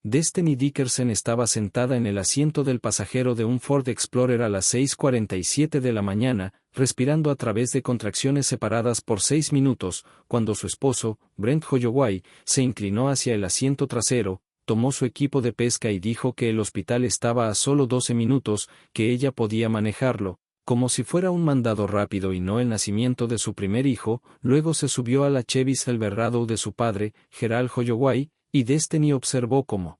Destiny Dickerson estaba sentada en el asiento del pasajero de un Ford Explorer a las 6:47 de la mañana, respirando a través de contracciones separadas por 6 minutos, cuando su esposo, Brent Holloway, se inclinó hacia el asiento trasero, tomó su equipo de pesca y dijo que el hospital estaba a solo 12 minutos, que ella podía manejarlo, como si fuera un mandado rápido y no el nacimiento de su primer hijo. Luego se subió a la Chevy Silverado de su padre, Gerald Holloway, y Destiny observó cómo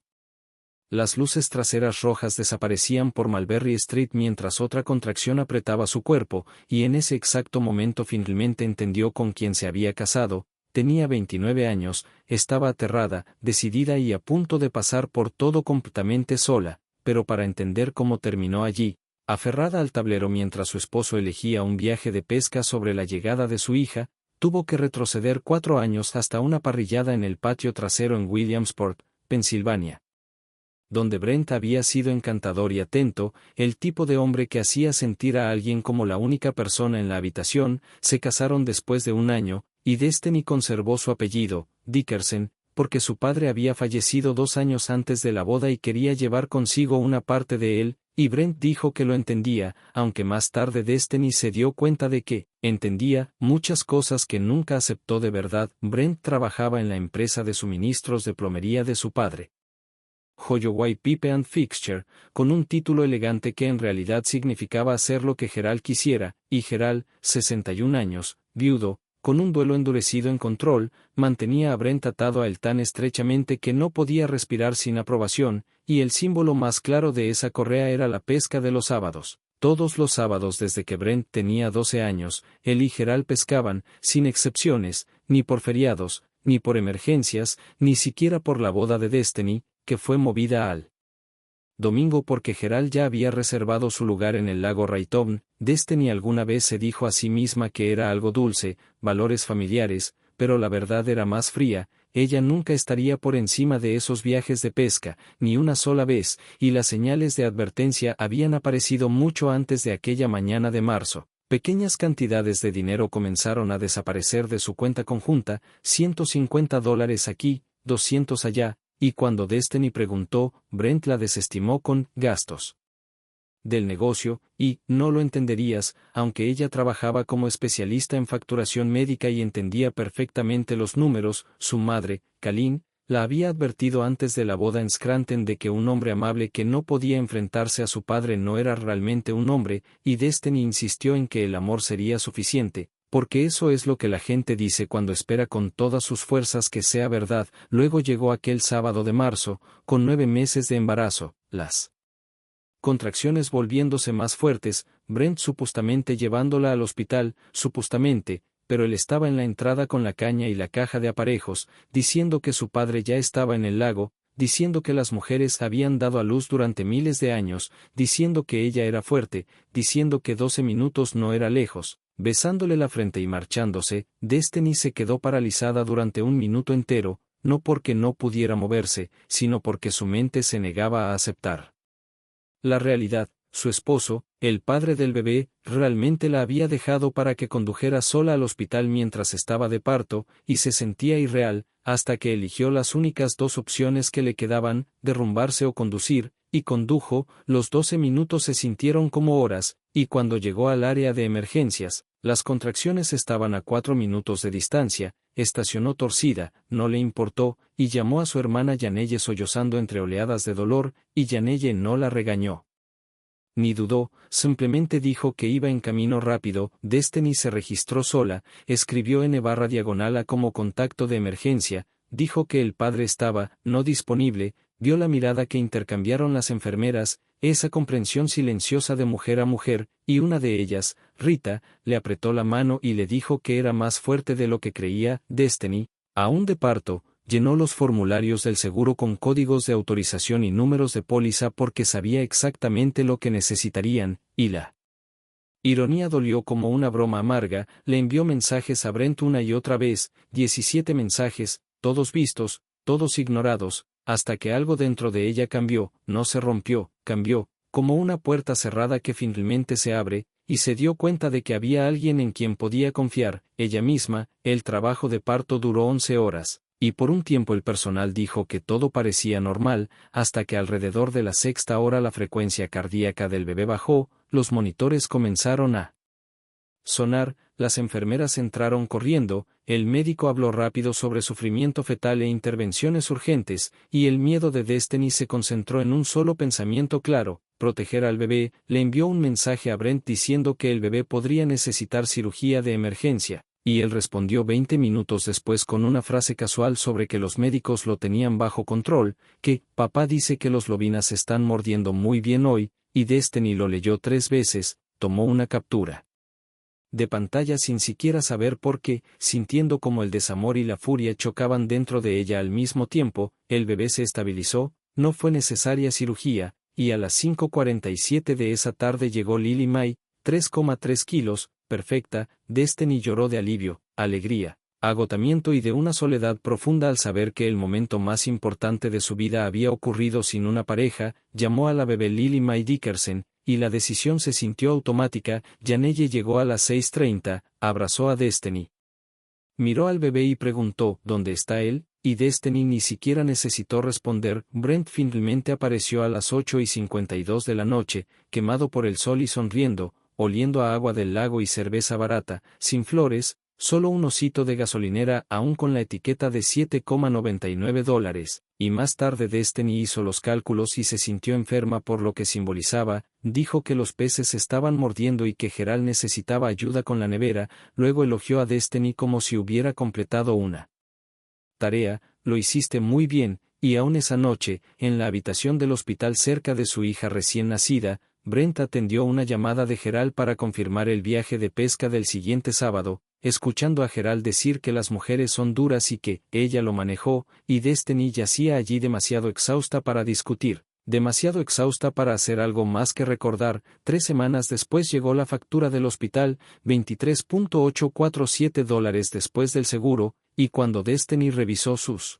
las luces traseras rojas desaparecían por Mulberry Street mientras otra contracción apretaba su cuerpo, y en ese exacto momento finalmente entendió con quién se había casado. Tenía 29 años, estaba aterrada, decidida y a punto de pasar por todo completamente sola, pero para entender cómo terminó allí, aferrada al tablero mientras su esposo elegía un viaje de pesca sobre la llegada de su hija, tuvo que retroceder 4 años hasta una parrillada en el patio trasero en Williamsport, Pensilvania, donde Brent había sido encantador y atento, el tipo de hombre que hacía sentir a alguien como la única persona en la habitación. Se casaron después de 1 año, y Destiny conservó su apellido, Dickerson, porque su padre había fallecido 2 años antes de la boda y quería llevar consigo una parte de él, y Brent dijo que lo entendía, aunque más tarde Destiny se dio cuenta de que entendía muchas cosas que nunca aceptó de verdad. Brent trabajaba en la empresa de suministros de plomería de su padre, Holloway Pipe and Fixture, con un título elegante que en realidad significaba hacer lo que Gerald quisiera, y Gerald, 61 años, viudo, con un duelo endurecido en control, mantenía a Brent atado a él tan estrechamente que no podía respirar sin aprobación, y el símbolo más claro de esa correa era la pesca de los sábados. Todos los sábados desde que Brent tenía 12 años, él y Gerald pescaban, sin excepciones, ni por feriados, ni por emergencias, ni siquiera por la boda de Destiny, que fue movida al domingo porque Gerald ya había reservado su lugar en el lago Rayton. Destiny alguna vez se dijo a sí misma que era algo dulce, valores familiares, pero la verdad era más fría. Ella nunca estaría por encima de esos viajes de pesca, ni una sola vez, y las señales de advertencia habían aparecido mucho antes de aquella mañana de marzo. Pequeñas cantidades de dinero comenzaron a desaparecer de su cuenta conjunta, $150 aquí, 200 allá, y cuando Destiny preguntó, Brent la desestimó con gastos del negocio, y no lo entenderías, aunque ella trabajaba como especialista en facturación médica y entendía perfectamente los números. Su madre, Colleen, la había advertido antes de la boda en Scranton de que un hombre amable que no podía enfrentarse a su padre no era realmente un hombre, y Destiny insistió en que el amor sería suficiente, porque eso es lo que la gente dice cuando espera con todas sus fuerzas que sea verdad. Luego llegó aquel sábado de marzo, con 9 meses de embarazo, las contracciones volviéndose más fuertes, Brent supuestamente llevándola al hospital, supuestamente, pero él estaba en la entrada con la caña y la caja de aparejos, diciendo que su padre ya estaba en el lago, diciendo que las mujeres habían dado a luz durante miles de años, diciendo que ella era fuerte, diciendo que 12 minutos no era lejos, besándole la frente y marchándose. Destiny se quedó paralizada durante 1 minuto entero, no porque no pudiera moverse, sino porque su mente se negaba a aceptar la realidad. Su esposo, el padre del bebé, realmente la había dejado para que condujera sola al hospital mientras estaba de parto, y se sentía irreal, hasta que eligió las únicas 2 opciones que le quedaban, derrumbarse o conducir, y condujo. Los 12 minutos se sintieron como horas, y cuando llegó al área de emergencias, las contracciones estaban a 4 minutos de distancia. Estacionó torcida, no le importó, y llamó a su hermana Janelle sollozando entre oleadas de dolor, y Janelle no la regañó ni dudó, simplemente dijo que iba en camino rápido. Destiny se registró sola, escribió N/diagonal como contacto de emergencia, dijo que el padre estaba no disponible, vio la mirada que intercambiaron las enfermeras, esa comprensión silenciosa de mujer a mujer, y una de ellas, Rita, le apretó la mano y le dijo que era más fuerte de lo que creía. Destiny, aún de parto, llenó los formularios del seguro con códigos de autorización y números de póliza porque sabía exactamente lo que necesitarían, y la ironía dolió como una broma amarga. Le envió mensajes a Brent una y otra vez, 17 mensajes, todos vistos, todos ignorados, hasta que algo dentro de ella cambió. No se rompió, cambió, como una puerta cerrada que finalmente se abre, y se dio cuenta de que había alguien en quien podía confiar, ella misma. El trabajo de parto duró 11 horas. Y por un tiempo el personal dijo que todo parecía normal, hasta que alrededor de la sexta hora la frecuencia cardíaca del bebé bajó, los monitores comenzaron a sonar, las enfermeras entraron corriendo, el médico habló rápido sobre sufrimiento fetal e intervenciones urgentes, y el miedo de Destiny se concentró en un solo pensamiento claro: proteger al bebé. Le envió un mensaje a Brent diciendo que el bebé podría necesitar cirugía de emergencia, y él respondió 20 minutos después con una frase casual sobre que los médicos lo tenían bajo control, que «papá dice que los lobinas están mordiendo muy bien hoy», y Destiny lo leyó 3 veces, tomó una captura de pantalla sin siquiera saber por qué, sintiendo como el desamor y la furia chocaban dentro de ella al mismo tiempo. El bebé se estabilizó, no fue necesaria cirugía, y a las 5:47 de esa tarde llegó Lily May, 3,3 kilos, perfecta. Destiny lloró de alivio, alegría, agotamiento y de una soledad profunda al saber que el momento más importante de su vida había ocurrido sin una pareja. Llamó a la bebé Lily May Dickerson, y la decisión se sintió automática. Janelle llegó a las 6:30, abrazó a Destiny, miró al bebé y preguntó ¿dónde está él? Y Destiny ni siquiera necesitó responder. Brent finalmente apareció a las 8:52 de la noche, quemado por el sol y sonriendo, oliendo a agua del lago y cerveza barata, sin flores, solo un osito de gasolinera aún con la etiqueta de $7,99, y más tarde Destiny hizo los cálculos y se sintió enferma por lo que simbolizaba. Dijo que los peces estaban mordiendo y que Gerald necesitaba ayuda con la nevera. Luego elogió a Destiny como si hubiera completado una tarea: lo hiciste muy bien. Y aún esa noche, en la habitación del hospital cerca de su hija recién nacida, Brent atendió una llamada de Gerald para confirmar el viaje de pesca del siguiente sábado, escuchando a Gerald decir que las mujeres son duras y que ella lo manejó, y Destiny yacía allí demasiado exhausta para discutir, demasiado exhausta para hacer algo más que recordar. 3 semanas después llegó la factura del hospital, $23,847 después del seguro, y cuando Destiny revisó sus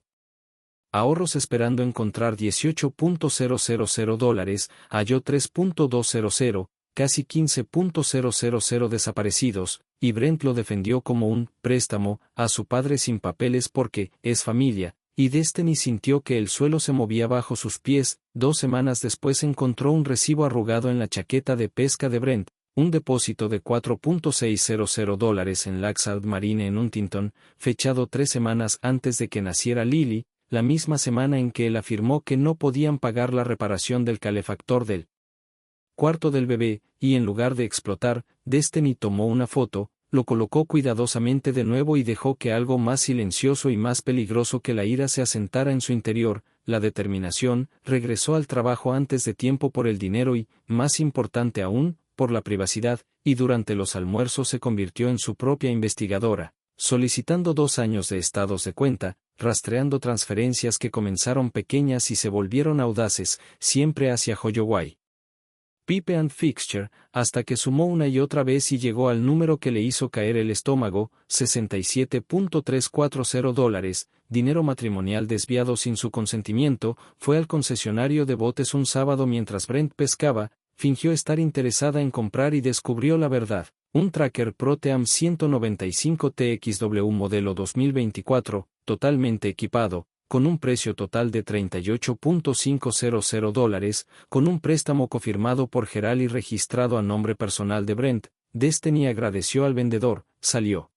ahorros esperando encontrar $18,000, halló $3,200, casi $15,000 desaparecidos, y Brent lo defendió como un préstamo a su padre sin papeles porque es familia, y Destiny sintió que el suelo se movía bajo sus pies. 2 semanas después encontró un recibo arrugado en la chaqueta de pesca de Brent, un depósito de $4,600 en Laxalt Marine en Huntington, fechado 3 semanas antes de que naciera Lily, la misma semana en que él afirmó que no podían pagar la reparación del calefactor del cuarto del bebé, y en lugar de explotar, Destiny tomó una foto, lo colocó cuidadosamente de nuevo y dejó que algo más silencioso y más peligroso que la ira se asentara en su interior: la determinación. Regresó al trabajo antes de tiempo por el dinero y, más importante aún, por la privacidad, y durante los almuerzos se convirtió en su propia investigadora, solicitando 2 años de estados de cuenta, rastreando transferencias que comenzaron pequeñas y se volvieron audaces, siempre hacia Holloway, Pipe and Fixture, hasta que sumó una y otra vez y llegó al número que le hizo caer el estómago: $67,340, dinero matrimonial desviado sin su consentimiento. Fue al concesionario de botes un sábado mientras Brent pescaba, fingió estar interesada en comprar y descubrió la verdad: un Tracker Proteam 195 TXW modelo 2024, totalmente equipado, con un precio total de $38,500, con un préstamo cofirmado por Gerald y registrado a nombre personal de Brent. Destiny agradeció al vendedor, salió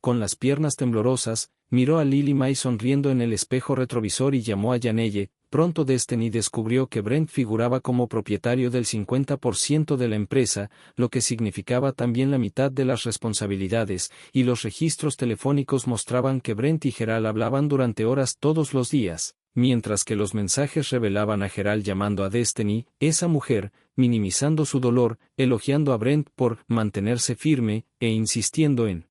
con las piernas temblorosas, miró a Lily May sonriendo en el espejo retrovisor y llamó a Janelle. Pronto Destiny descubrió que Brent figuraba como propietario del 50% de la empresa, lo que significaba también la mitad de las responsabilidades, y los registros telefónicos mostraban que Brent y Gerald hablaban durante horas todos los días, mientras que los mensajes revelaban a Gerald llamando a Destiny, esa mujer, minimizando su dolor, elogiando a Brent por mantenerse firme, e insistiendo en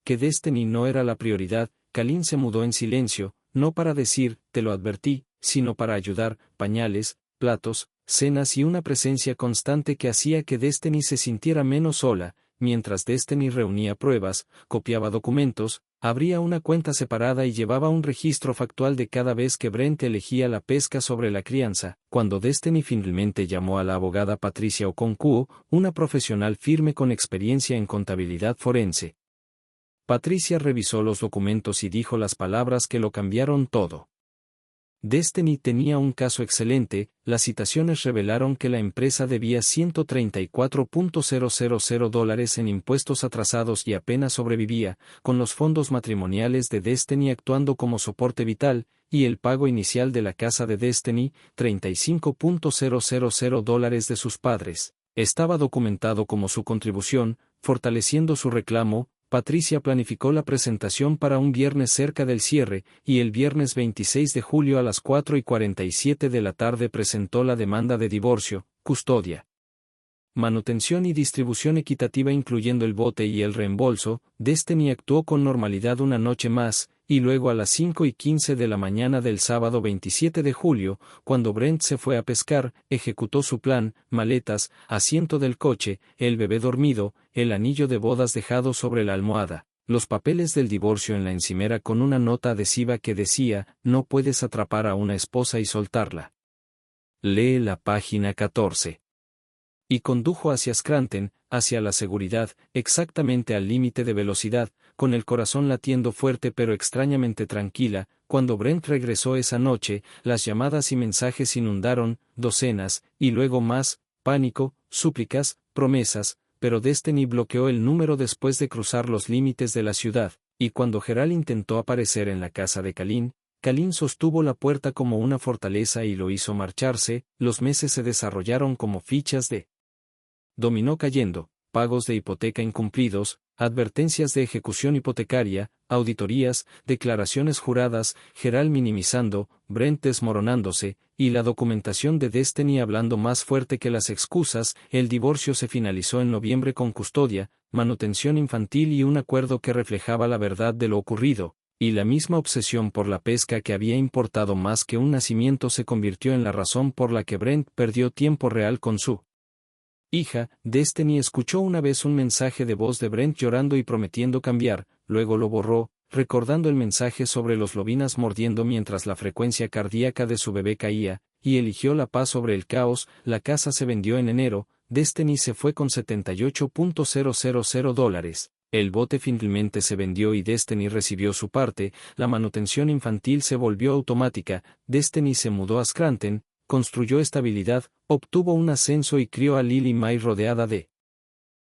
que Destiny no era la prioridad. Kalin se mudó en silencio, no para decir «te lo advertí», sino para ayudar: pañales, platos, cenas y una presencia constante que hacía que Destiny se sintiera menos sola. Mientras Destiny reunía pruebas, copiaba documentos, abría una cuenta separada y llevaba un registro factual de cada vez que Brent elegía la pesca sobre la crianza. Cuando Destiny finalmente llamó a la abogada Patricia Okonkwo, una profesional firme con experiencia en contabilidad forense, Patricia revisó los documentos y dijo las palabras que lo cambiaron todo. Destiny tenía un caso excelente, las citaciones revelaron que la empresa debía $134.000 en impuestos atrasados y apenas sobrevivía, con los fondos matrimoniales de Destiny actuando como soporte vital, y el pago inicial de la casa de Destiny, $35.000 de sus padres, estaba documentado como su contribución, fortaleciendo su reclamo. Patricia planificó la presentación para un viernes cerca del cierre, y el viernes 26 de julio a las 4:47 de la tarde presentó la demanda de divorcio, custodia, manutención y distribución equitativa incluyendo el bote y el reembolso. Destiny actuó con normalidad una noche más, y luego a las 5:15 de la mañana del sábado 27 de julio, cuando Brent se fue a pescar, ejecutó su plan: maletas, asiento del coche, el bebé dormido, el anillo de bodas dejado sobre la almohada, los papeles del divorcio en la encimera con una nota adhesiva que decía: no puedes atrapar a una esposa y soltarla. Lee la página 14. Y condujo hacia Scranton, hacia la seguridad, exactamente al límite de velocidad, con el corazón latiendo fuerte pero extrañamente tranquila. Cuando Brent regresó esa noche, las llamadas y mensajes inundaron, docenas, y luego más, pánico, súplicas, promesas, pero Destiny bloqueó el número después de cruzar los límites de la ciudad, y cuando Gerald intentó aparecer en la casa de Kalin sostuvo la puerta como una fortaleza y lo hizo marcharse. Los meses se desarrollaron como fichas de dominó cayendo: pagos de hipoteca incumplidos, advertencias de ejecución hipotecaria, auditorías, declaraciones juradas, Gerald minimizando, Brent desmoronándose, y la documentación de Destiny hablando más fuerte que las excusas. El divorcio se finalizó en noviembre con custodia, manutención infantil y un acuerdo que reflejaba la verdad de lo ocurrido, y la misma obsesión por la pesca que había importado más que un nacimiento se convirtió en la razón por la que Brent perdió tiempo real con su hija. Destiny escuchó una vez un mensaje de voz de Brent llorando y prometiendo cambiar, luego lo borró, recordando el mensaje sobre los lobinas mordiendo mientras la frecuencia cardíaca de su bebé caía, y eligió la paz sobre el caos. La casa se vendió en enero, Destiny se fue con $78.000. El bote finalmente se vendió y Destiny recibió su parte. La manutención infantil se volvió automática. Destiny se mudó a Scranton, construyó estabilidad, obtuvo un ascenso y crió a Lily May rodeada de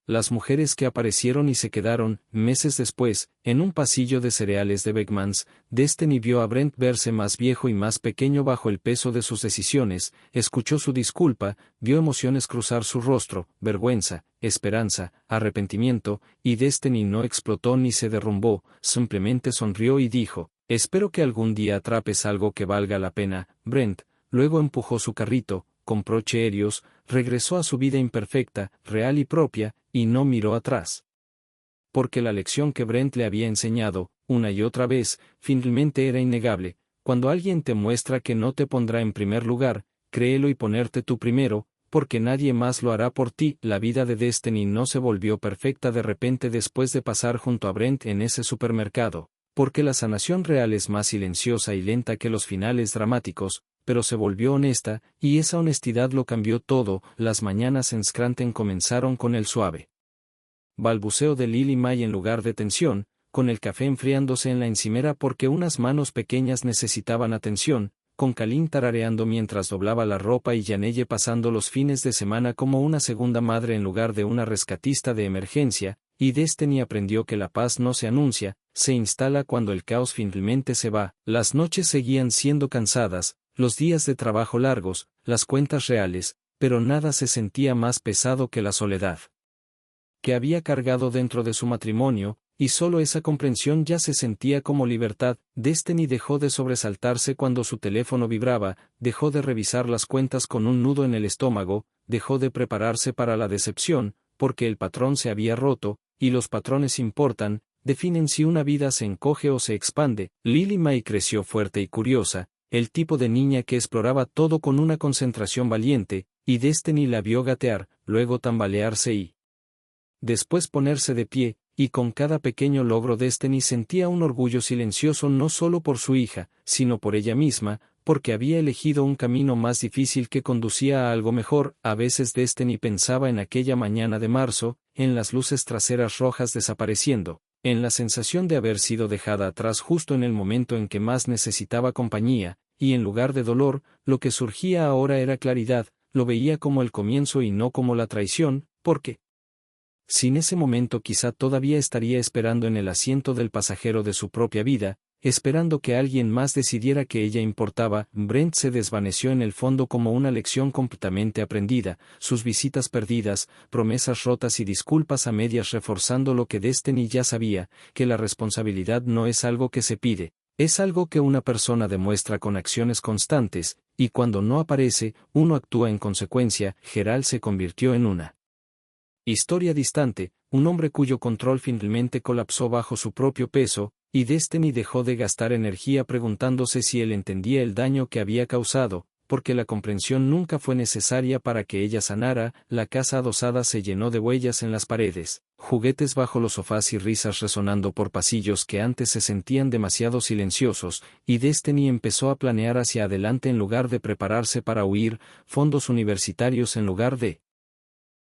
las mujeres que aparecieron y se quedaron. Meses después, en un pasillo de cereales de Beckmans, Destiny vio a Brent verse más viejo y más pequeño bajo el peso de sus decisiones, escuchó su disculpa, vio emociones cruzar su rostro: vergüenza, esperanza, arrepentimiento, y Destiny no explotó ni se derrumbó, simplemente sonrió y dijo: espero que algún día atrapes algo que valga la pena, Brent. Luego empujó su carrito, compró Cheerios, regresó a su vida imperfecta, real y propia, y no miró atrás. Porque la lección que Brent le había enseñado, una y otra vez, finalmente era innegable: cuando alguien te muestra que no te pondrá en primer lugar, créelo y ponerte tú primero, porque nadie más lo hará por ti. La vida de Destiny no se volvió perfecta de repente después de pasar junto a Brent en ese supermercado, porque la sanación real es más silenciosa y lenta que los finales dramáticos, pero se volvió honesta, y esa honestidad lo cambió todo. Las mañanas en Scranton comenzaron con el suave balbuceo de Lily May en lugar de tensión, con el café enfriándose en la encimera porque unas manos pequeñas necesitaban atención, con Kalin tarareando mientras doblaba la ropa y Janelle pasando los fines de semana como una segunda madre en lugar de una rescatista de emergencia. Y Destiny aprendió que la paz no se anuncia, se instala cuando el caos finalmente se va. Las noches seguían siendo cansadas, los días de trabajo largos, las cuentas reales, pero nada se sentía más pesado que la soledad que había cargado dentro de su matrimonio, y solo esa comprensión ya se sentía como libertad. Destiny dejó de sobresaltarse cuando su teléfono vibraba, dejó de revisar las cuentas con un nudo en el estómago, dejó de prepararse para la decepción, porque el patrón se había roto, y los patrones importan, definen si una vida se encoge o se expande. Lily May creció fuerte y curiosa, el tipo de niña que exploraba todo con una concentración valiente, y Destiny la vio gatear, luego tambalearse y después ponerse de pie, y con cada pequeño logro Destiny sentía un orgullo silencioso no solo por su hija, sino por ella misma, porque había elegido un camino más difícil que conducía a algo mejor. A veces Destiny pensaba en aquella mañana de marzo, en las luces traseras rojas desapareciendo, En la sensación de haber sido dejada atrás justo en el momento en que más necesitaba compañía, y en lugar de dolor, lo que surgía ahora era claridad, lo veía como el comienzo y no como la traición, porque sin ese momento quizá todavía estaría esperando en el asiento del pasajero de su propia vida, esperando que alguien más decidiera que ella importaba. Brent se desvaneció en el fondo como una lección completamente aprendida, sus visitas perdidas, promesas rotas y disculpas a medias reforzando lo que Destiny ya sabía, que la responsabilidad no es algo que se pide, es algo que una persona demuestra con acciones constantes, y cuando no aparece, uno actúa en consecuencia. Geralt se convirtió en una historia distante, un hombre cuyo control finalmente colapsó bajo su propio peso, y Destiny dejó de gastar energía preguntándose si él entendía el daño que había causado, porque la comprensión nunca fue necesaria para que ella sanara. La casa adosada se llenó de huellas en las paredes, juguetes bajo los sofás y risas resonando por pasillos que antes se sentían demasiado silenciosos, y Destiny empezó a planear hacia adelante en lugar de prepararse para huir, fondos universitarios en lugar de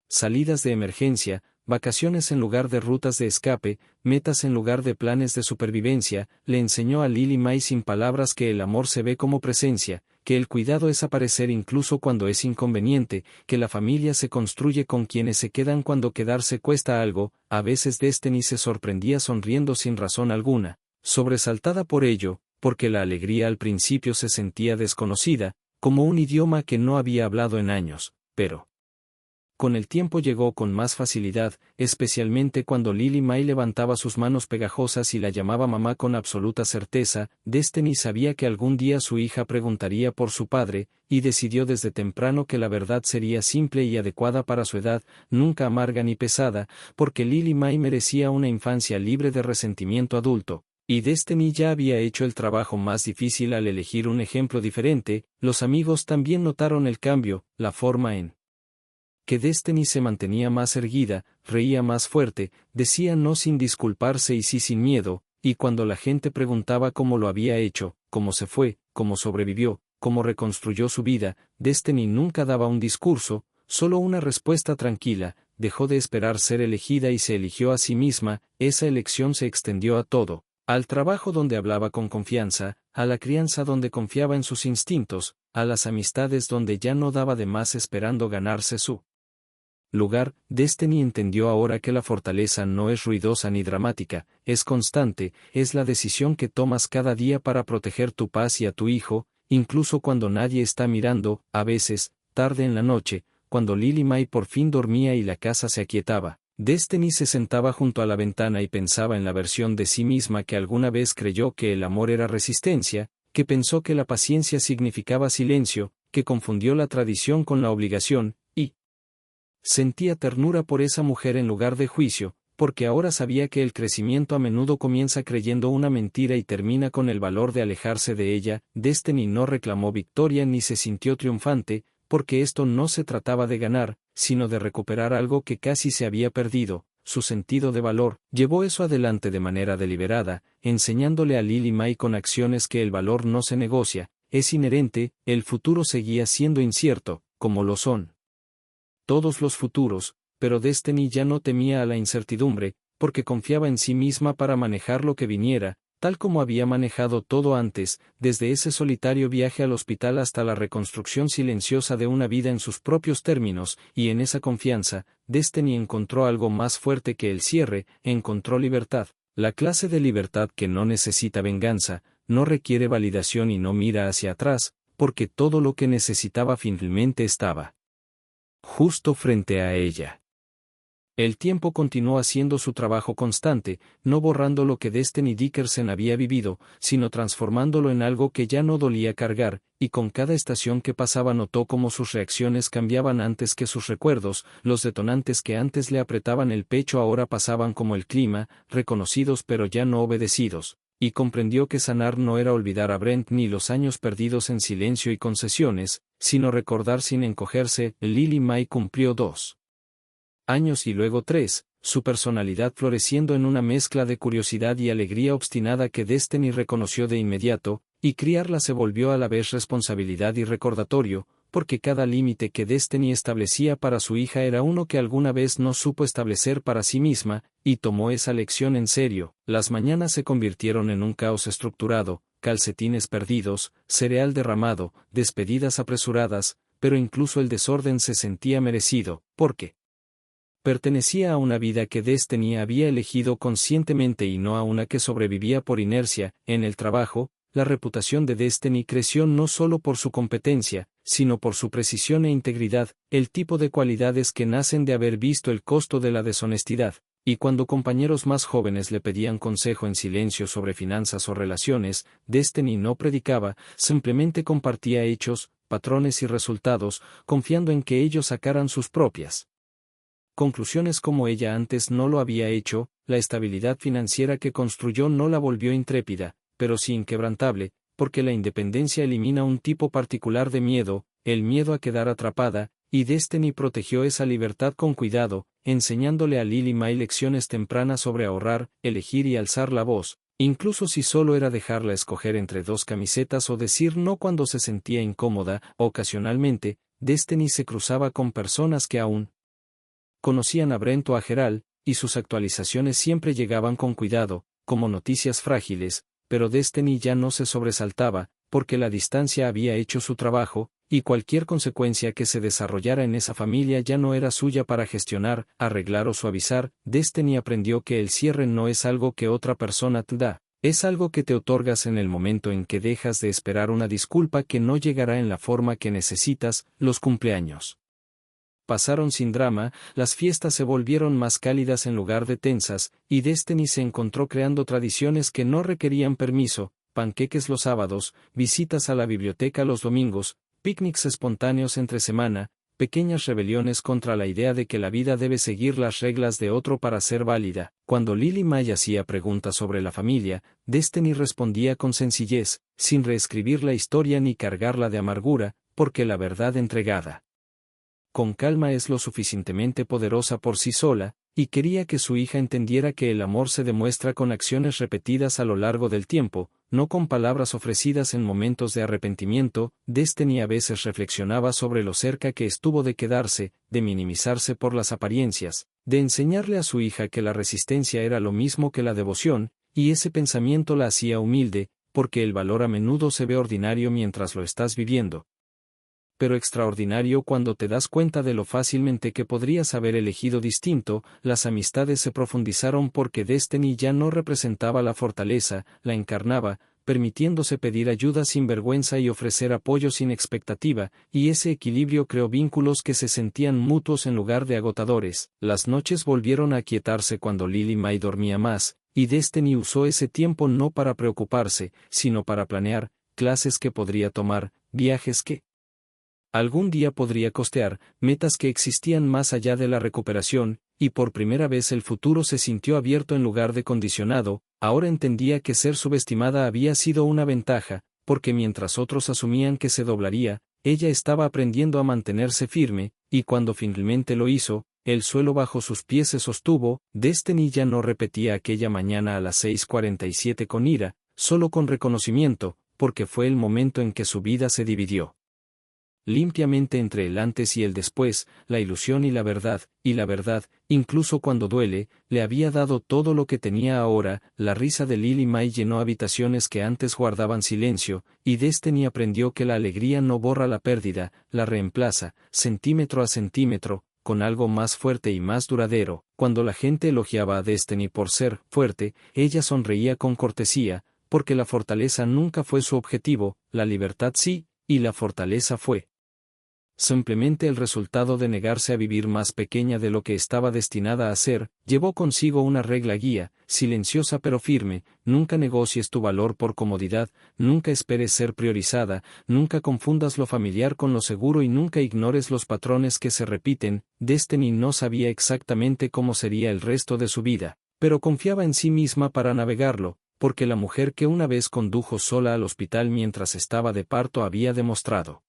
salidas de emergencia, vacaciones en lugar de rutas de escape, metas en lugar de planes de supervivencia. Le enseñó a Lily May sin palabras que el amor se ve como presencia, que el cuidado es aparecer incluso cuando es inconveniente, que la familia se construye con quienes se quedan cuando quedarse cuesta algo. A veces Destiny se sorprendía sonriendo sin razón alguna, sobresaltada por ello, porque la alegría al principio se sentía desconocida, como un idioma que no había hablado en años, pero con el tiempo llegó con más facilidad, especialmente cuando Lily May levantaba sus manos pegajosas y la llamaba mamá con absoluta certeza. Destiny sabía que algún día su hija preguntaría por su padre, y decidió desde temprano que la verdad sería simple y adecuada para su edad, nunca amarga ni pesada, porque Lily May merecía una infancia libre de resentimiento adulto. Y Destiny ya había hecho el trabajo más difícil al elegir un ejemplo diferente. Los amigos también notaron el cambio, la forma en que Destiny se mantenía más erguida, reía más fuerte, decía no sin disculparse y sí sin miedo, y cuando la gente preguntaba cómo lo había hecho, cómo se fue, cómo sobrevivió, cómo reconstruyó su vida, Destiny nunca daba un discurso, solo una respuesta tranquila. Dejó de esperar ser elegida y se eligió a sí misma. Esa elección se extendió a todo, al trabajo donde hablaba con confianza, a la crianza donde confiaba en sus instintos, a las amistades donde ya no daba de más esperando ganarse su lugar. Destiny entendió ahora que la fortaleza no es ruidosa ni dramática, es constante, es la decisión que tomas cada día para proteger tu paz y a tu hijo, incluso cuando nadie está mirando. A veces, tarde en la noche, cuando Lily May por fin dormía y la casa se aquietaba, Destiny se sentaba junto a la ventana y pensaba en la versión de sí misma que alguna vez creyó que el amor era resistencia, que pensó que la paciencia significaba silencio, que confundió la tradición con la obligación, y sentía ternura por esa mujer en lugar de juicio, porque ahora sabía que el crecimiento a menudo comienza creyendo una mentira y termina con el valor de alejarse de ella. Destiny no reclamó victoria ni se sintió triunfante, porque esto no se trataba de ganar, sino de recuperar algo que casi se había perdido, su sentido de valor. Llevó eso adelante de manera deliberada, enseñándole a Lily May con acciones que el valor no se negocia, es inherente. El futuro seguía siendo incierto, como lo son todos los futuros, pero Destiny ya no temía a la incertidumbre, porque confiaba en sí misma para manejar lo que viniera, tal como había manejado todo antes, desde ese solitario viaje al hospital hasta la reconstrucción silenciosa de una vida en sus propios términos. Y en esa confianza, Destiny encontró algo más fuerte que el cierre, encontró libertad, la clase de libertad que no necesita venganza, no requiere validación y no mira hacia atrás, porque todo lo que necesitaba finalmente estaba justo frente a ella. El tiempo continuó haciendo su trabajo constante, no borrando lo que Destiny Dickerson había vivido, sino transformándolo en algo que ya no dolía cargar, y con cada estación que pasaba notó cómo sus reacciones cambiaban antes que sus recuerdos. Los detonantes que antes le apretaban el pecho ahora pasaban como el clima, reconocidos pero ya no obedecidos, y comprendió que sanar no era olvidar a Brent ni los años perdidos en silencio y concesiones, sino recordar sin encogerse. Lily May cumplió 2 años y luego 3, su personalidad floreciendo en una mezcla de curiosidad y alegría obstinada que Destiny reconoció de inmediato, y criarla se volvió a la vez responsabilidad y recordatorio, porque cada límite que Destiny establecía para su hija era uno que alguna vez no supo establecer para sí misma, y tomó esa lección en serio. Las mañanas se convirtieron en un caos estructurado, calcetines perdidos, cereal derramado, despedidas apresuradas, pero incluso el desorden se sentía merecido, porque pertenecía a una vida que Destiny había elegido conscientemente y no a una que sobrevivía por inercia. En el trabajo, la reputación de Destiny creció no solo por su competencia, sino por su precisión e integridad, el tipo de cualidades que nacen de haber visto el costo de la deshonestidad. Y cuando compañeros más jóvenes le pedían consejo en silencio sobre finanzas o relaciones, Destiny no predicaba, simplemente compartía hechos, patrones y resultados, confiando en que ellos sacaran sus propias conclusiones como ella antes no lo había hecho. La estabilidad financiera que construyó no la volvió intrépida, pero sí inquebrantable, porque la independencia elimina un tipo particular de miedo, el miedo a quedar atrapada, y Destiny protegió esa libertad con cuidado, enseñándole a Lily May lecciones tempranas sobre ahorrar, elegir y alzar la voz, incluso si solo era dejarla escoger entre dos camisetas o decir no cuando se sentía incómoda. Ocasionalmente, Destiny se cruzaba con personas que aún conocían a Brent o a Gerald, y sus actualizaciones siempre llegaban con cuidado, como noticias frágiles, pero Destiny ya no se sobresaltaba, porque la distancia había hecho su trabajo, y cualquier consecuencia que se desarrollara en esa familia ya no era suya para gestionar, arreglar o suavizar. Destiny aprendió que el cierre no es algo que otra persona te da, es algo que te otorgas en el momento en que dejas de esperar una disculpa que no llegará en la forma que necesitas. Los cumpleaños pasaron sin drama, las fiestas se volvieron más cálidas en lugar de tensas, y Destiny se encontró creando tradiciones que no requerían permiso: panqueques los sábados, visitas a la biblioteca los domingos, picnics espontáneos entre semana, pequeñas rebeliones contra la idea de que la vida debe seguir las reglas de otro para ser válida. Cuando Lily May hacía preguntas sobre la familia, Destiny respondía con sencillez, sin reescribir la historia ni cargarla de amargura, porque la verdad entregada con calma es lo suficientemente poderosa por sí sola, y quería que su hija entendiera que el amor se demuestra con acciones repetidas a lo largo del tiempo, no con palabras ofrecidas en momentos de arrepentimiento. Destiny a veces reflexionaba sobre lo cerca que estuvo de quedarse, de minimizarse por las apariencias, de enseñarle a su hija que la resistencia era lo mismo que la devoción, y ese pensamiento la hacía humilde, porque el valor a menudo se ve ordinario mientras lo estás viviendo, pero extraordinario cuando te das cuenta de lo fácilmente que podrías haber elegido distinto. Las amistades se profundizaron porque Destiny ya no representaba la fortaleza, la encarnaba, permitiéndose pedir ayuda sin vergüenza y ofrecer apoyo sin expectativa, y ese equilibrio creó vínculos que se sentían mutuos en lugar de agotadores. Las noches volvieron a aquietarse cuando Lily May dormía más, y Destiny usó ese tiempo no para preocuparse, sino para planear clases que podría tomar, viajes que algún día podría costear, metas que existían más allá de la recuperación, y por primera vez el futuro se sintió abierto en lugar de condicionado. Ahora entendía que ser subestimada había sido una ventaja, porque mientras otros asumían que se doblaría, ella estaba aprendiendo a mantenerse firme, y cuando finalmente lo hizo, el suelo bajo sus pies se sostuvo. Destiny ya no repetía aquella mañana a las 6:47 con ira, solo con reconocimiento, porque fue el momento en que su vida se dividió limpiamente entre el antes y el después, la ilusión y la verdad, incluso cuando duele, le había dado todo lo que tenía ahora. La risa de Lily May llenó habitaciones que antes guardaban silencio, y Destiny aprendió que la alegría no borra la pérdida, la reemplaza, centímetro a centímetro, con algo más fuerte y más duradero. Cuando la gente elogiaba a Destiny por ser fuerte, ella sonreía con cortesía, porque la fortaleza nunca fue su objetivo, la libertad sí, y la fortaleza fue simplemente el resultado de negarse a vivir más pequeña de lo que estaba destinada a ser. Llevó consigo una regla guía, silenciosa pero firme: nunca negocies tu valor por comodidad, nunca esperes ser priorizada, nunca confundas lo familiar con lo seguro y nunca ignores los patrones que se repiten. Destiny no sabía exactamente cómo sería el resto de su vida, pero confiaba en sí misma para navegarlo, porque la mujer que una vez condujo sola al hospital mientras estaba de parto había demostrado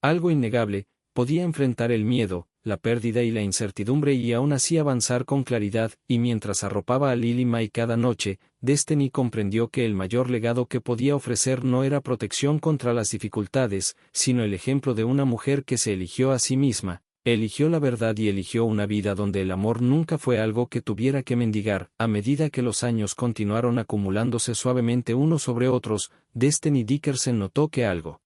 algo innegable: podía enfrentar el miedo, la pérdida y la incertidumbre y aún así avanzar con claridad, y mientras arropaba a Lily May cada noche, Destiny comprendió que el mayor legado que podía ofrecer no era protección contra las dificultades, sino el ejemplo de una mujer que se eligió a sí misma, eligió la verdad y eligió una vida donde el amor nunca fue algo que tuviera que mendigar. A medida que los años continuaron acumulándose suavemente unos sobre otros, Destiny Dickerson notó que algo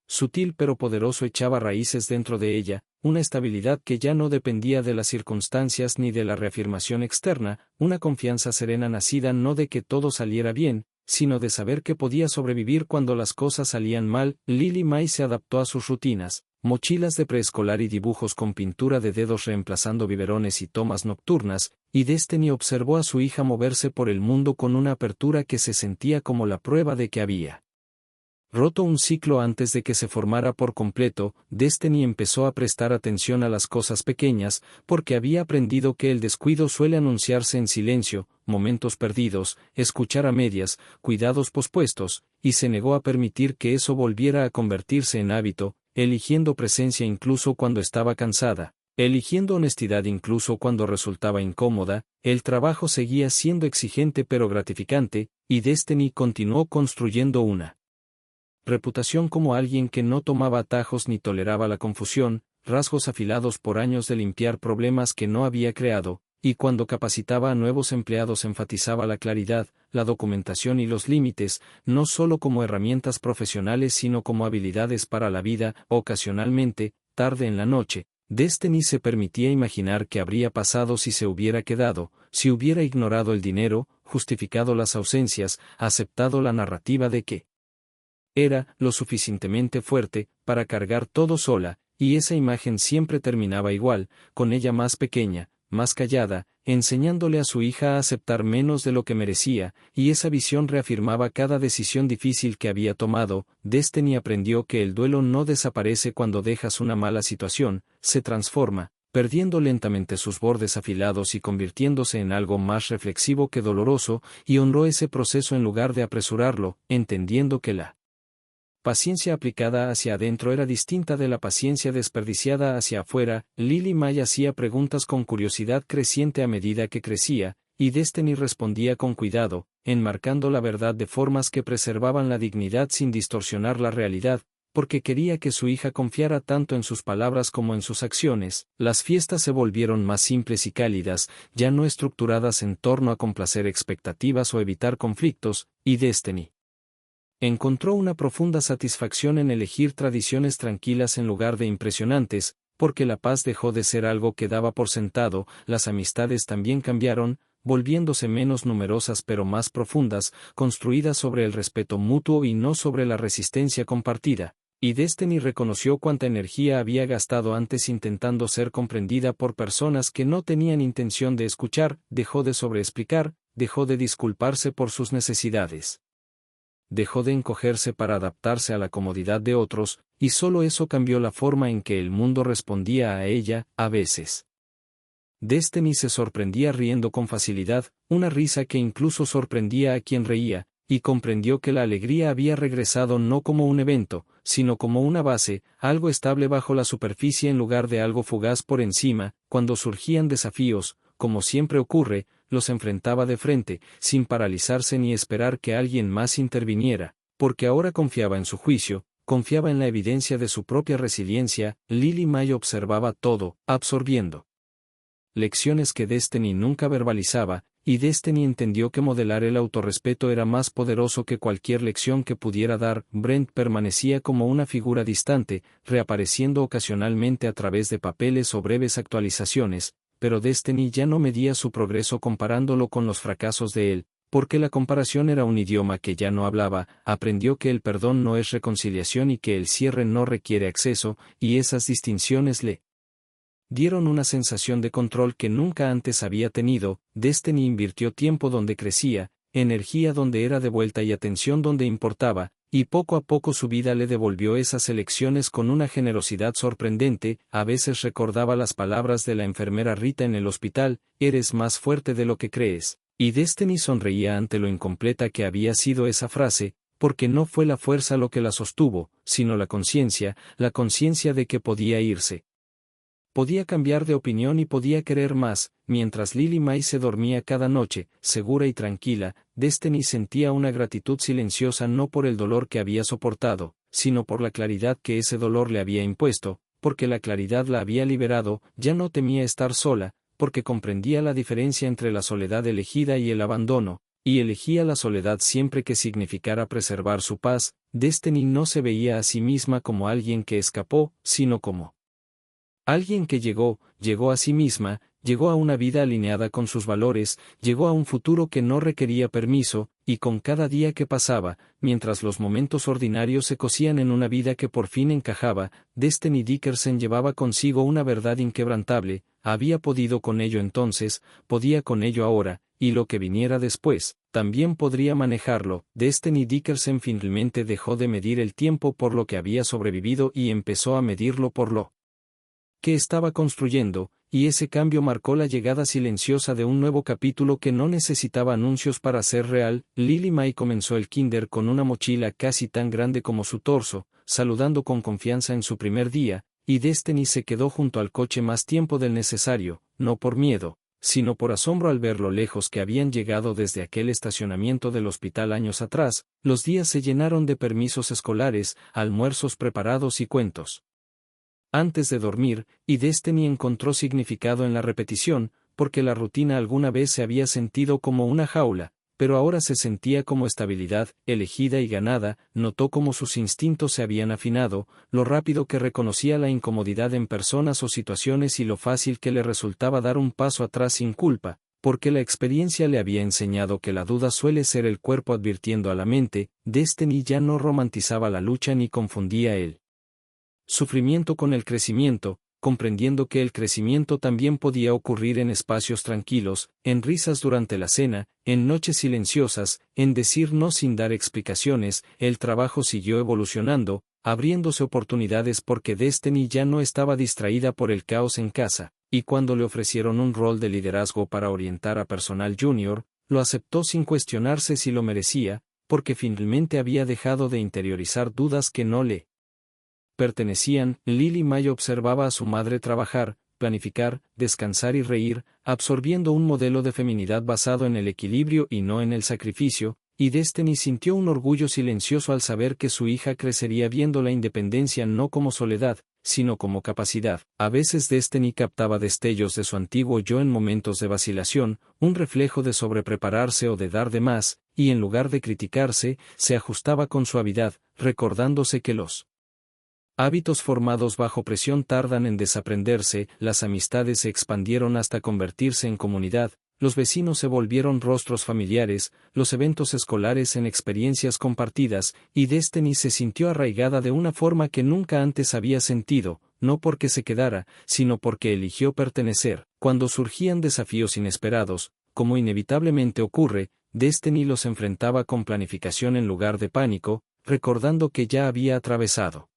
sutil pero poderoso echaba raíces dentro de ella, una estabilidad que ya no dependía de las circunstancias ni de la reafirmación externa, una confianza serena nacida no de que todo saliera bien, sino de saber que podía sobrevivir cuando las cosas salían mal. Lily May se adaptó a sus rutinas, mochilas de preescolar y dibujos con pintura de dedos reemplazando biberones y tomas nocturnas, y Destiny observó a su hija moverse por el mundo con una apertura que se sentía como la prueba de que había roto un ciclo antes de que se formara por completo. Destiny empezó a prestar atención a las cosas pequeñas, porque había aprendido que el descuido suele anunciarse en silencio, momentos perdidos, escuchar a medias, cuidados pospuestos, y se negó a permitir que eso volviera a convertirse en hábito, eligiendo presencia incluso cuando estaba cansada, eligiendo honestidad incluso cuando resultaba incómoda. El trabajo seguía siendo exigente pero gratificante, y Destiny continuó construyendo una reputación como alguien que no tomaba atajos ni toleraba la confusión, rasgos afilados por años de limpiar problemas que no había creado, y cuando capacitaba a nuevos empleados enfatizaba la claridad, la documentación y los límites, no solo como herramientas profesionales sino como habilidades para la vida. Ocasionalmente, tarde en la noche, Destiny se permitía imaginar qué habría pasado si se hubiera quedado, si hubiera ignorado el dinero, justificado las ausencias, aceptado la narrativa de que era lo suficientemente fuerte para cargar todo sola, y esa imagen siempre terminaba igual, con ella más pequeña, más callada, enseñándole a su hija a aceptar menos de lo que merecía, y esa visión reafirmaba cada decisión difícil que había tomado. Destiny aprendió que el duelo no desaparece cuando dejas una mala situación, se transforma, perdiendo lentamente sus bordes afilados y convirtiéndose en algo más reflexivo que doloroso, y honró ese proceso en lugar de apresurarlo, entendiendo que la paciencia aplicada hacia adentro era distinta de la paciencia desperdiciada hacia afuera. Lily May hacía preguntas con curiosidad creciente a medida que crecía, y Destiny respondía con cuidado, enmarcando la verdad de formas que preservaban la dignidad sin distorsionar la realidad, porque quería que su hija confiara tanto en sus palabras como en sus acciones. Las fiestas se volvieron más simples y cálidas, ya no estructuradas en torno a complacer expectativas o evitar conflictos, y Destiny encontró una profunda satisfacción en elegir tradiciones tranquilas en lugar de impresionantes, porque la paz dejó de ser algo que daba por sentado. Las amistades también cambiaron, volviéndose menos numerosas pero más profundas, construidas sobre el respeto mutuo y no sobre la resistencia compartida. Y Destiny reconoció cuánta energía había gastado antes intentando ser comprendida por personas que no tenían intención de escuchar. Dejó de sobreexplicar, dejó de disculparse por sus necesidades, dejó de encogerse para adaptarse a la comodidad de otros, y solo eso cambió la forma en que el mundo respondía a ella. A veces Destiny se sorprendía riendo con facilidad, una risa que incluso sorprendía a quien reía, y comprendió que la alegría había regresado no como un evento, sino como una base, algo estable bajo la superficie en lugar de algo fugaz por encima. Cuando surgían desafíos, como siempre ocurre, los enfrentaba de frente, sin paralizarse ni esperar que alguien más interviniera, porque ahora confiaba en su juicio, confiaba en la evidencia de su propia resiliencia. Lily May observaba todo, absorbiendo lecciones que Destiny nunca verbalizaba, y Destiny entendió que modelar el autorrespeto era más poderoso que cualquier lección que pudiera dar. Brent permanecía como una figura distante, reapareciendo ocasionalmente a través de papeles o breves actualizaciones, pero Destiny ya no medía su progreso comparándolo con los fracasos de él, porque la comparación era un idioma que ya no hablaba. Aprendió que el perdón no es reconciliación y que el cierre no requiere acceso, y esas distinciones le dieron una sensación de control que nunca antes había tenido. Destiny invirtió tiempo donde crecía, energía donde era devuelta y atención donde importaba, y poco a poco su vida le devolvió esas elecciones con una generosidad sorprendente. A veces recordaba las palabras de la enfermera Rita en el hospital: eres más fuerte de lo que crees, y Destiny sonreía ante lo incompleta que había sido esa frase, porque no fue la fuerza lo que la sostuvo, sino la conciencia de que podía irse. Podía cambiar de opinión y podía querer más. Mientras Lily May se dormía cada noche, segura y tranquila, Destiny sentía una gratitud silenciosa no por el dolor que había soportado, sino por la claridad que ese dolor le había impuesto, porque la claridad la había liberado. Ya no temía estar sola, porque comprendía la diferencia entre la soledad elegida y el abandono, y elegía la soledad siempre que significara preservar su paz. Destiny no se veía a sí misma como alguien que escapó, sino como alguien que llegó a sí misma, llegó a una vida alineada con sus valores, llegó a un futuro que no requería permiso, y con cada día que pasaba, mientras los momentos ordinarios se cosían en una vida que por fin encajaba, Destiny Dickerson llevaba consigo una verdad inquebrantable. Había podido con ello entonces, podía con ello ahora, y lo que viniera después, también podría manejarlo. Destiny Dickerson finalmente dejó de medir el tiempo por lo que había sobrevivido y empezó a medirlo por lo que estaba construyendo, y ese cambio marcó la llegada silenciosa de un nuevo capítulo que no necesitaba anuncios para ser real. Lily May comenzó el kinder con una mochila casi tan grande como su torso, saludando con confianza en su primer día, y Destiny se quedó junto al coche más tiempo del necesario, no por miedo, sino por asombro al ver lo lejos que habían llegado desde aquel estacionamiento del hospital años atrás. Los días se llenaron de permisos escolares, almuerzos preparados y cuentos antes de dormir, y Destiny encontró significado en la repetición, porque la rutina alguna vez se había sentido como una jaula, pero ahora se sentía como estabilidad, elegida y ganada. Notó cómo sus instintos se habían afinado, lo rápido que reconocía la incomodidad en personas o situaciones y lo fácil que le resultaba dar un paso atrás sin culpa, porque la experiencia le había enseñado que la duda suele ser el cuerpo advirtiendo a la mente. Destiny ya no romantizaba la lucha ni confundía el sufrimiento con el crecimiento, comprendiendo que el crecimiento también podía ocurrir en espacios tranquilos, en risas durante la cena, en noches silenciosas, en decir no sin dar explicaciones. El trabajo siguió evolucionando, abriéndose oportunidades porque Destiny ya no estaba distraída por el caos en casa, y cuando le ofrecieron un rol de liderazgo para orientar a personal junior, lo aceptó sin cuestionarse si lo merecía, porque finalmente había dejado de interiorizar dudas que no le pertenecían. Lily May observaba a su madre trabajar, planificar, descansar y reír, absorbiendo un modelo de feminidad basado en el equilibrio y no en el sacrificio, y Destiny sintió un orgullo silencioso al saber que su hija crecería viendo la independencia no como soledad, sino como capacidad. A veces Destiny captaba destellos de su antiguo yo en momentos de vacilación, un reflejo de sobreprepararse o de dar de más, y en lugar de criticarse, se ajustaba con suavidad, recordándose que los hábitos formados bajo presión tardan en desaprenderse. Las amistades se expandieron hasta convertirse en comunidad, los vecinos se volvieron rostros familiares, los eventos escolares en experiencias compartidas, y Destiny se sintió arraigada de una forma que nunca antes había sentido, no porque se quedara, sino porque eligió pertenecer. Cuando surgían desafíos inesperados, como inevitablemente ocurre, Destiny los enfrentaba con planificación en lugar de pánico, recordando que ya había atravesado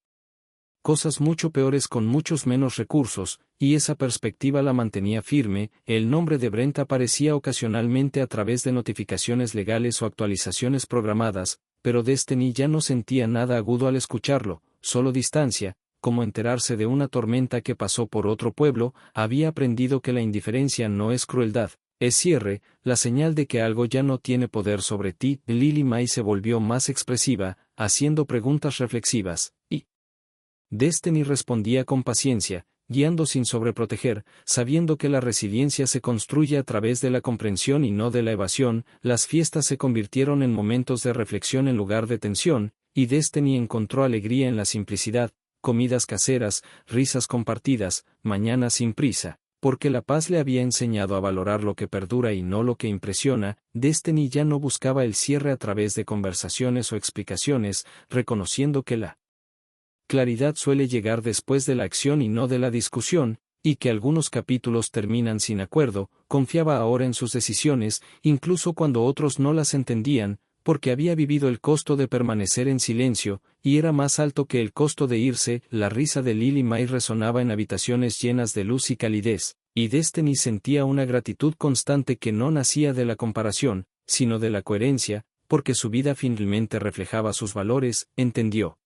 cosas mucho peores con muchos menos recursos, y esa perspectiva la mantenía firme. El nombre de Brent aparecía ocasionalmente a través de notificaciones legales o actualizaciones programadas, pero Destiny ya no sentía nada agudo al escucharlo, solo distancia, como enterarse de una tormenta que pasó por otro pueblo. Había aprendido que la indiferencia no es crueldad, es cierre, la señal de que algo ya no tiene poder sobre ti. Lily May se volvió más expresiva, haciendo preguntas reflexivas, y Destiny respondía con paciencia, guiando sin sobreproteger, sabiendo que la resiliencia se construye a través de la comprensión y no de la evasión. Las fiestas se convirtieron en momentos de reflexión en lugar de tensión, y Destiny encontró alegría en la simplicidad, comidas caseras, risas compartidas, mañanas sin prisa, porque la paz le había enseñado a valorar lo que perdura y no lo que impresiona. Destiny ya no buscaba el cierre a través de conversaciones o explicaciones, reconociendo que la claridad suele llegar después de la acción y no de la discusión, y que algunos capítulos terminan sin acuerdo. Confiaba ahora en sus decisiones, incluso cuando otros no las entendían, porque había vivido el costo de permanecer en silencio, y era más alto que el costo de irse. La risa de Lily May resonaba en habitaciones llenas de luz y calidez, y Destiny sentía una gratitud constante que no nacía de la comparación, sino de la coherencia, porque su vida finalmente reflejaba sus valores. Entendió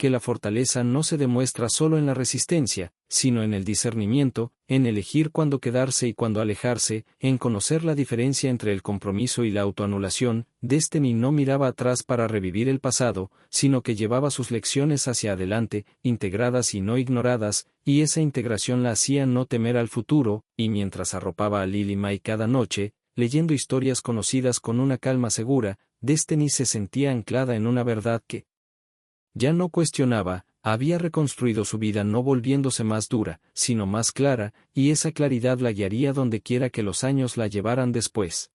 que la fortaleza no se demuestra solo en la resistencia, sino en el discernimiento, en elegir cuándo quedarse y cuándo alejarse, en conocer la diferencia entre el compromiso y la autoanulación. Destiny no miraba atrás para revivir el pasado, sino que llevaba sus lecciones hacia adelante, integradas y no ignoradas, y esa integración la hacía no temer al futuro, y mientras arropaba a Lily May cada noche, leyendo historias conocidas con una calma segura, Destiny se sentía anclada en una verdad que ya no cuestionaba. Había reconstruido su vida no volviéndose más dura, sino más clara, y esa claridad la guiaría donde quiera que los años la llevaran después.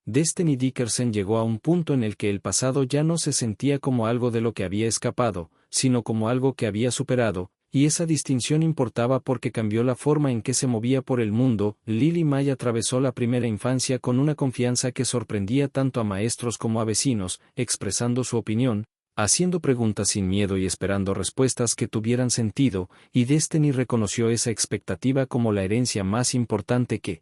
Destiny Dickerson llegó a un punto en el que el pasado ya no se sentía como algo de lo que había escapado, sino como algo que había superado, y esa distinción importaba porque cambió la forma en que se movía por el mundo. Lily May atravesó la primera infancia con una confianza que sorprendía tanto a maestros como a vecinos, expresando su opinión, haciendo preguntas sin miedo y esperando respuestas que tuvieran sentido, y Destiny reconoció esa expectativa como la herencia más importante que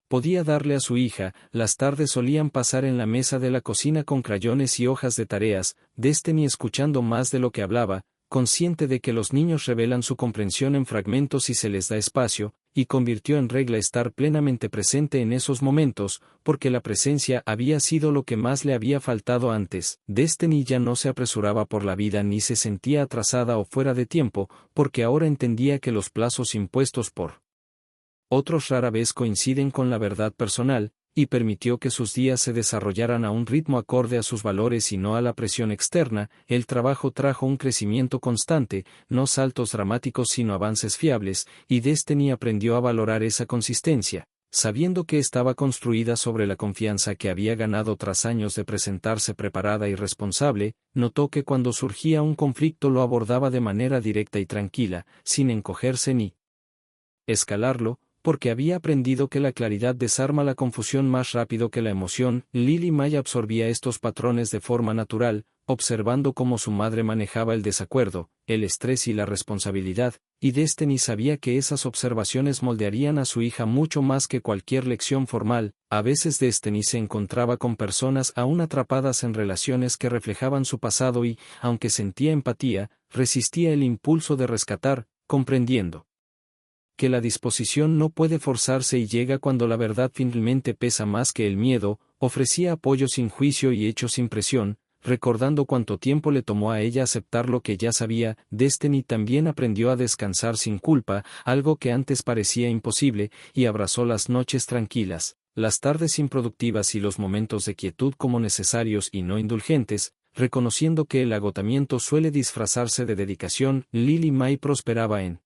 podía darle a su hija. Las tardes solían pasar en la mesa de la cocina con crayones y hojas de tareas, Destiny escuchando más de lo que hablaba, consciente de que los niños revelan su comprensión en fragmentos si se les da espacio, y convirtió en regla estar plenamente presente en esos momentos, porque la presencia había sido lo que más le había faltado antes. Destiny ya no se apresuraba por la vida ni se sentía atrasada o fuera de tiempo, porque ahora entendía que los plazos impuestos por otros rara vez coinciden con la verdad personal, y permitió que sus días se desarrollaran a un ritmo acorde a sus valores y no a la presión externa. El trabajo trajo un crecimiento constante, no saltos dramáticos sino avances fiables, y Destiny aprendió a valorar esa consistencia, sabiendo que estaba construida sobre la confianza que había ganado tras años de presentarse preparada y responsable. Notó que cuando surgía un conflicto lo abordaba de manera directa y tranquila, sin encogerse ni escalarlo, porque había aprendido que la claridad desarma la confusión más rápido que la emoción. Lily May absorbía estos patrones de forma natural, observando cómo su madre manejaba el desacuerdo, el estrés y la responsabilidad, y Destiny sabía que esas observaciones moldearían a su hija mucho más que cualquier lección formal. A veces Destiny se encontraba con personas aún atrapadas en relaciones que reflejaban su pasado y, aunque sentía empatía, resistía el impulso de rescatar, comprendiendo que la disposición no puede forzarse y llega cuando la verdad finalmente pesa más que el miedo. Ofrecía apoyo sin juicio y hecho sin presión, recordando cuánto tiempo le tomó a ella aceptar lo que ya sabía. Destiny también aprendió a descansar sin culpa, algo que antes parecía imposible, y abrazó las noches tranquilas, las tardes improductivas y los momentos de quietud como necesarios y no indulgentes, reconociendo que el agotamiento suele disfrazarse de dedicación. Lily May prosperaba en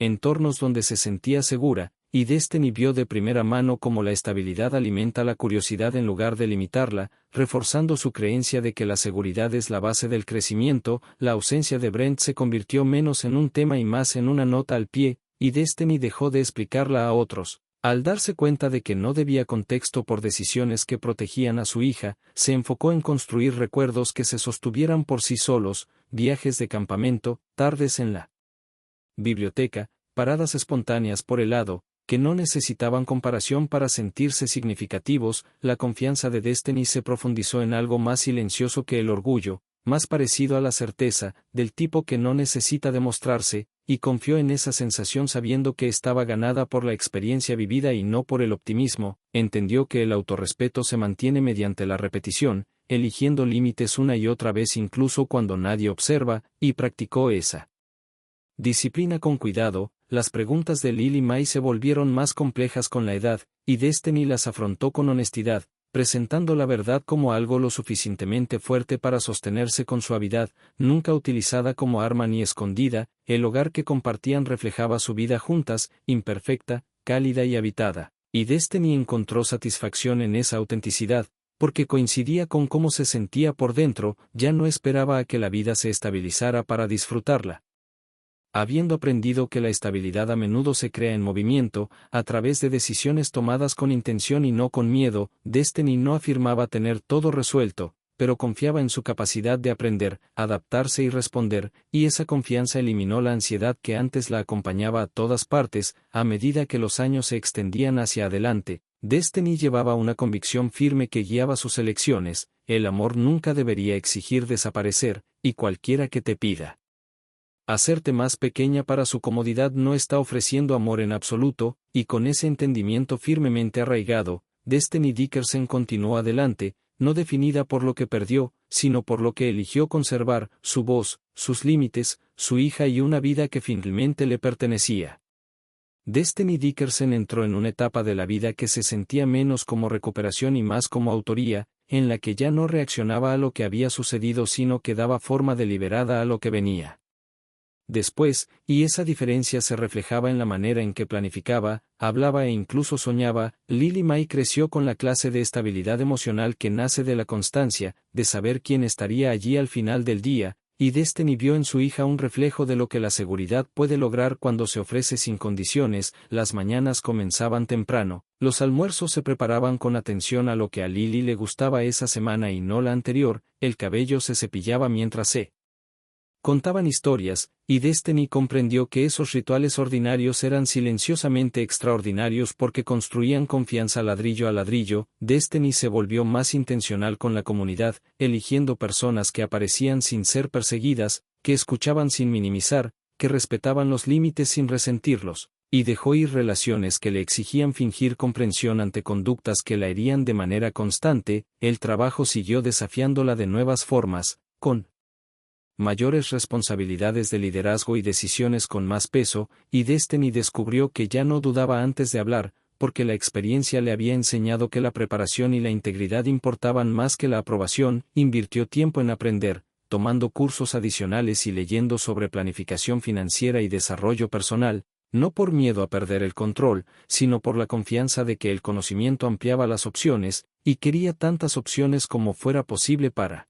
entornos donde se sentía segura, y Destiny vio de primera mano cómo la estabilidad alimenta la curiosidad en lugar de limitarla, reforzando su creencia de que la seguridad es la base del crecimiento. La ausencia de Brent se convirtió menos en un tema y más en una nota al pie, y Destiny dejó de explicarla a otros. Al darse cuenta de que no debía contexto por decisiones que protegían a su hija, se enfocó en construir recuerdos que se sostuvieran por sí solos, viajes de campamento, tardes en la biblioteca, paradas espontáneas por helado, que no necesitaban comparación para sentirse significativos. La confianza de Destiny se profundizó en algo más silencioso que el orgullo, más parecido a la certeza, del tipo que no necesita demostrarse, y confió en esa sensación sabiendo que estaba ganada por la experiencia vivida y no por el optimismo. Entendió que el autorrespeto se mantiene mediante la repetición, eligiendo límites una y otra vez incluso cuando nadie observa, y practicó esa disciplina con cuidado. Las preguntas de Lily May se volvieron más complejas con la edad, y Destiny las afrontó con honestidad, presentando la verdad como algo lo suficientemente fuerte para sostenerse con suavidad, nunca utilizada como arma ni escondida. El hogar que compartían reflejaba su vida juntas, imperfecta, cálida y habitada, y Destiny encontró satisfacción en esa autenticidad, porque coincidía con cómo se sentía por dentro. Ya no esperaba a que la vida se estabilizara para disfrutarla. Habiendo aprendido que la estabilidad a menudo se crea en movimiento, a través de decisiones tomadas con intención y no con miedo, Destiny no afirmaba tener todo resuelto, pero confiaba en su capacidad de aprender, adaptarse y responder, y esa confianza eliminó la ansiedad que antes la acompañaba a todas partes. A medida que los años se extendían hacia adelante, Destiny llevaba una convicción firme que guiaba sus elecciones: el amor nunca debería exigir desaparecer, y cualquiera que te pida hacerte más pequeña para su comodidad no está ofreciendo amor en absoluto, y con ese entendimiento firmemente arraigado, Destiny Dickerson continuó adelante, no definida por lo que perdió, sino por lo que eligió conservar: su voz, sus límites, su hija y una vida que finalmente le pertenecía. Destiny Dickerson entró en una etapa de la vida que se sentía menos como recuperación y más como autoría, en la que ya no reaccionaba a lo que había sucedido sino que daba forma deliberada a lo que venía después, y esa diferencia se reflejaba en la manera en que planificaba, hablaba e incluso soñaba. Lily May creció con la clase de estabilidad emocional que nace de la constancia, de saber quién estaría allí al final del día, y Destiny vio en su hija un reflejo de lo que la seguridad puede lograr cuando se ofrece sin condiciones. Las mañanas comenzaban temprano, los almuerzos se preparaban con atención a lo que a Lily le gustaba esa semana y no la anterior, el cabello se cepillaba mientras se contaban historias, y Destiny comprendió que esos rituales ordinarios eran silenciosamente extraordinarios porque construían confianza ladrillo a ladrillo. Destiny se volvió más intencional con la comunidad, eligiendo personas que aparecían sin ser perseguidas, que escuchaban sin minimizar, que respetaban los límites sin resentirlos, y dejó ir relaciones que le exigían fingir comprensión ante conductas que la herían de manera constante. El trabajo siguió desafiándola de nuevas formas, con mayores responsabilidades de liderazgo y decisiones con más peso, y Destiny descubrió que ya no dudaba antes de hablar, porque la experiencia le había enseñado que la preparación y la integridad importaban más que la aprobación. Invirtió tiempo en aprender, tomando cursos adicionales y leyendo sobre planificación financiera y desarrollo personal, no por miedo a perder el control, sino por la confianza de que el conocimiento ampliaba las opciones, y quería tantas opciones como fuera posible para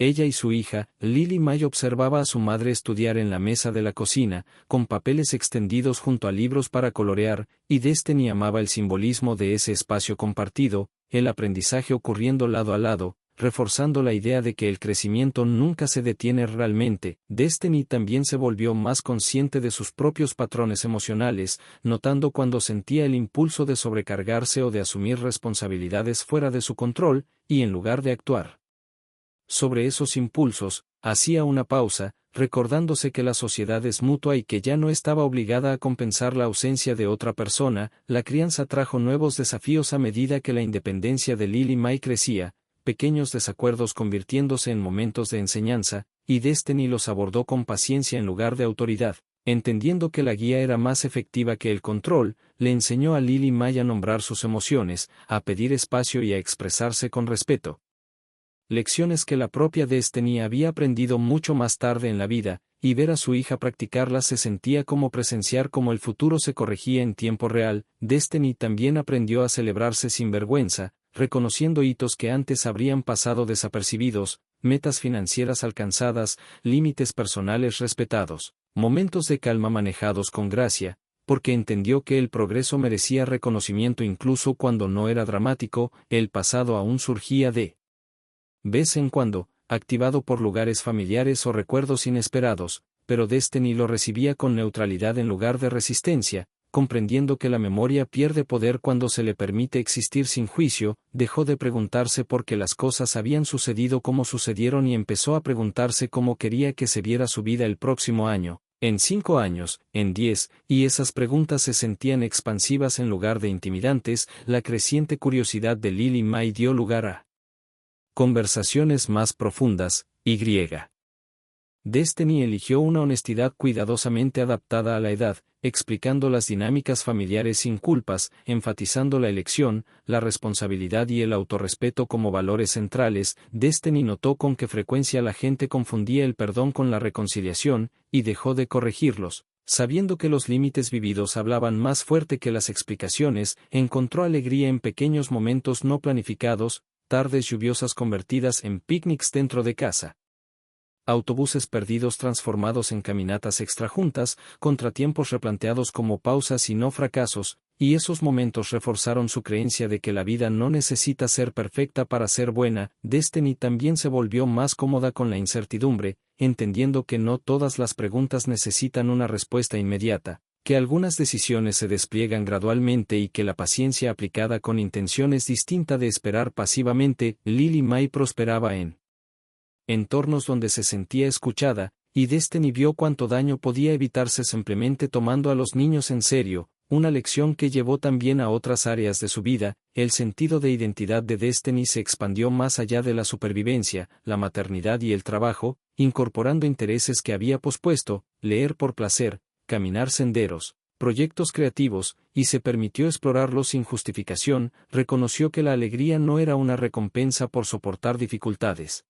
ella y su hija. Lily May observaba a su madre estudiar en la mesa de la cocina, con papeles extendidos junto a libros para colorear, y Destiny amaba el simbolismo de ese espacio compartido, el aprendizaje ocurriendo lado a lado, reforzando la idea de que el crecimiento nunca se detiene realmente. Destiny también se volvió más consciente de sus propios patrones emocionales, notando cuando sentía el impulso de sobrecargarse o de asumir responsabilidades fuera de su control, y en lugar de actuar sobre esos impulsos, hacía una pausa, recordándose que la sociedad es mutua y que ya no estaba obligada a compensar la ausencia de otra persona. La crianza trajo nuevos desafíos a medida que la independencia de Lily May crecía, pequeños desacuerdos convirtiéndose en momentos de enseñanza, y Destiny los abordó con paciencia en lugar de autoridad. Entendiendo que la guía era más efectiva que el control, le enseñó a Lily May a nombrar sus emociones, a pedir espacio y a expresarse con respeto. Lecciones que la propia Destiny había aprendido mucho más tarde en la vida, y ver a su hija practicarlas se sentía como presenciar cómo el futuro se corregía en tiempo real. Destiny también aprendió a celebrarse sin vergüenza, reconociendo hitos que antes habrían pasado desapercibidos, metas financieras alcanzadas, límites personales respetados, momentos de calma manejados con gracia, porque entendió que el progreso merecía reconocimiento incluso cuando no era dramático. El pasado aún surgía de vez en cuando, activado por lugares familiares o recuerdos inesperados, pero Destiny lo recibía con neutralidad en lugar de resistencia, comprendiendo que la memoria pierde poder cuando se le permite existir sin juicio. Dejó de preguntarse por qué las cosas habían sucedido como sucedieron y empezó a preguntarse cómo quería que se viera su vida el próximo año, en 5 años, en 10, y esas preguntas se sentían expansivas en lugar de intimidantes. La creciente curiosidad de Lily May dio lugar a conversaciones más profundas. Destiny eligió una honestidad cuidadosamente adaptada a la edad, explicando las dinámicas familiares sin culpas, enfatizando la elección, la responsabilidad y el autorrespeto como valores centrales. Destiny notó con qué frecuencia la gente confundía el perdón con la reconciliación, y dejó de corregirlos. Sabiendo que los límites vividos hablaban más fuerte que las explicaciones, encontró alegría en pequeños momentos no planificados, tardes lluviosas convertidas en picnics dentro de casa, autobuses perdidos transformados en caminatas extrajuntas, contratiempos replanteados como pausas y no fracasos, y esos momentos reforzaron su creencia de que la vida no necesita ser perfecta para ser buena. Destiny también se volvió más cómoda con la incertidumbre, entendiendo que no todas las preguntas necesitan una respuesta inmediata, que algunas decisiones se despliegan gradualmente y que la paciencia aplicada con intención es distinta de esperar pasivamente. Lily May prosperaba en entornos donde se sentía escuchada, y Destiny vio cuánto daño podía evitarse simplemente tomando a los niños en serio, una lección que llevó también a otras áreas de su vida. El sentido de identidad de Destiny se expandió más allá de la supervivencia, la maternidad y el trabajo, incorporando intereses que había pospuesto: leer por placer, caminar senderos, proyectos creativos, y se permitió explorarlos sin justificación. Reconoció que la alegría no era una recompensa por soportar dificultades,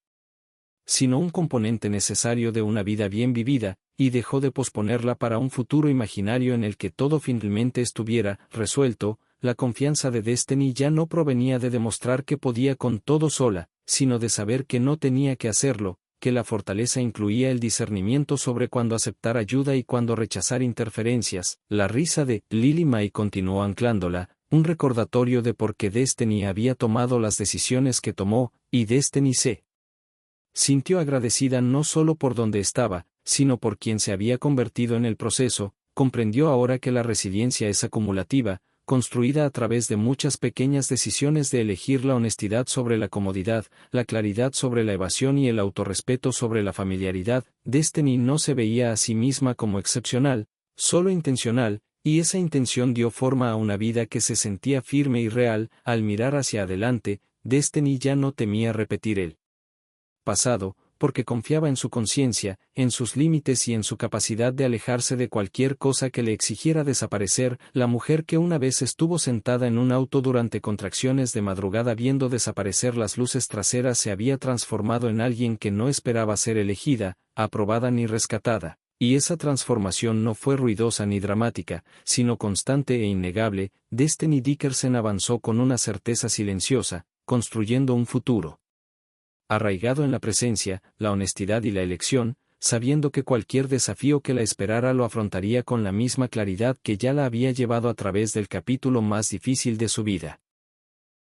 sino un componente necesario de una vida bien vivida, y dejó de posponerla para un futuro imaginario en el que todo finalmente estuviera resuelto. La confianza de Destiny ya no provenía de demostrar que podía con todo sola, sino de saber que no tenía que hacerlo, que la fortaleza incluía el discernimiento sobre cuándo aceptar ayuda y cuándo rechazar interferencias. La risa de Lily May continuó anclándola, un recordatorio de por qué Destiny había tomado las decisiones que tomó, y Destiny se sintió agradecida no solo por donde estaba, sino por quien se había convertido en el proceso. Comprendió ahora que la resiliencia es acumulativa, construida a través de muchas pequeñas decisiones de elegir la honestidad sobre la comodidad, la claridad sobre la evasión y el autorrespeto sobre la familiaridad. Destiny no se veía a sí misma como excepcional, solo intencional, y esa intención dio forma a una vida que se sentía firme y real. Al mirar hacia adelante, Destiny ya no temía repetir el pasado, porque confiaba en su conciencia, en sus límites y en su capacidad de alejarse de cualquier cosa que le exigiera desaparecer. La mujer que una vez estuvo sentada en un auto durante contracciones de madrugada viendo desaparecer las luces traseras se había transformado en alguien que no esperaba ser elegida, aprobada ni rescatada, y esa transformación no fue ruidosa ni dramática, sino constante e innegable. Destiny Dickerson avanzó con una certeza silenciosa, construyendo un futuro arraigado en la presencia, la honestidad y la elección, sabiendo que cualquier desafío que la esperara lo afrontaría con la misma claridad que ya la había llevado a través del capítulo más difícil de su vida.